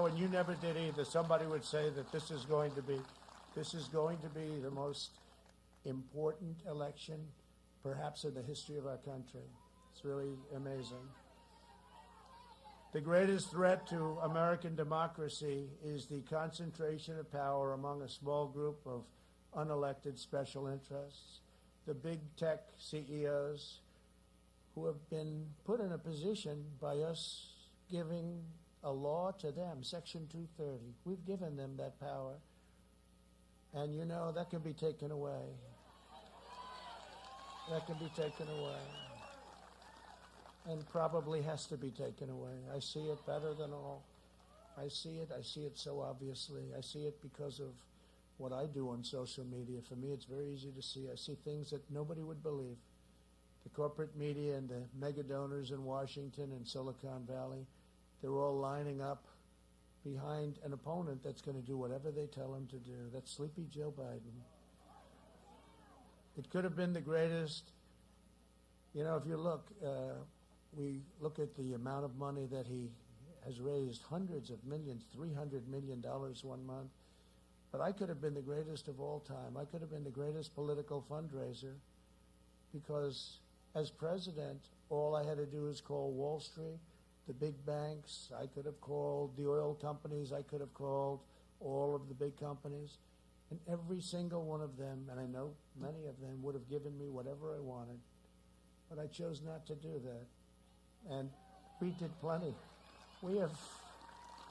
And you never did either. Somebody would say that this is going to be the most important election, perhaps in the history of our country. It's really amazing. The greatest threat to American democracy is the concentration of power among a small group of unelected special interests, the big tech CEOs who have been put in a position by us giving a law to them, Section 230. We've given them that power. And you know, that can be taken away. That can be taken away. And probably has to be taken away. I see it better than all. I see it so obviously. I see it because of what I do on social media. For me, it's very easy to see. I see things that nobody would believe. The corporate media and the mega donors in Washington and Silicon Valley, they're all lining up behind an opponent that's going to do whatever they tell him to do. That's sleepy Joe Biden. It could have been the greatest. You know, if you look, we look at the amount of money that he has raised, hundreds of millions, $300 million 1 month. But I could have been the greatest of all time. I could have been the greatest political fundraiser because as president, all I had to do was call Wall Street, the big banks. I could have called the oil companies. I could have called all of the big companies. And every single one of them, and I know many of them, would have given me whatever I wanted. But I chose not to do that. And we did plenty. We have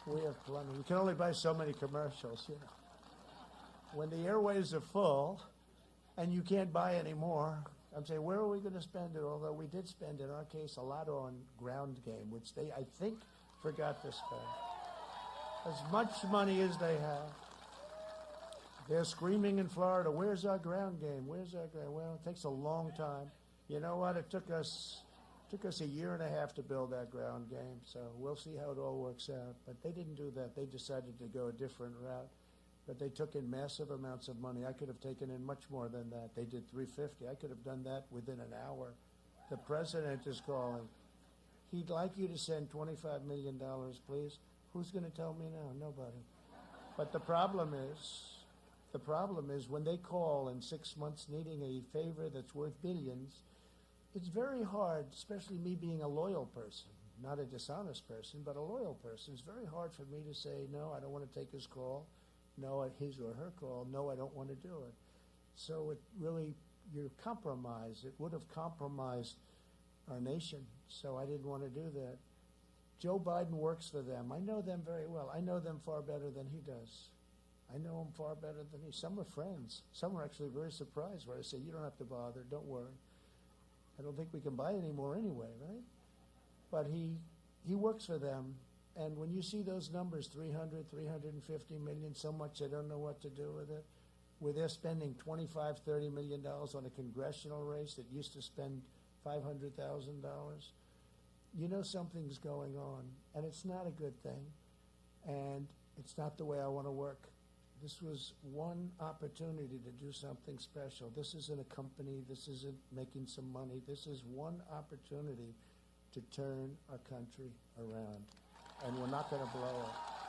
plenty. We can only buy so many commercials, you know. When the airwaves are full and you can't buy any more, I'm saying, where are we going to spend it? Although we did spend, in our case, a lot on ground game, which they, I think, forgot to spend. As much money as they have. They're screaming in Florida, where's our ground game? Where's our ground? Well, it takes a long time. You know what? It took us a year and a half to build that ground game, so we'll see how it all works out. But they didn't do that. They decided to go a different route. But they took in massive amounts of money. I could have taken in much more than that. They did $350. I could have done that within an hour. The president is calling. He'd like you to send $25 million, please. Who's going to tell me no? Nobody. But the problem is when they call in 6 months needing a favor that's worth billions, it's very hard, especially me being a loyal person, not a dishonest person, but a loyal person. It's very hard for me to say, no, I don't want to take his call. No, his or her call. No, I don't want to do it. So it really, you're compromised. It would have compromised our nation. So I didn't want to do that. Joe Biden works for them. I know them very well. I know them far better than he does. I know him far better than he. Some are friends. Some are actually very surprised where I say, you don't have to bother. Don't worry. I don't think we can buy any more anyway, right? But he works for them. And when you see those numbers, 300, 350 million, so much they don't know what to do with it, where they're spending $25, $30 million on a congressional race that used to spend $500,000, you know something's going on. And it's not a good thing. And it's not the way I want to work. This was one opportunity to do something special. This isn't a company. This isn't making some money. This is one opportunity to turn our country around. And we're not going to blow it.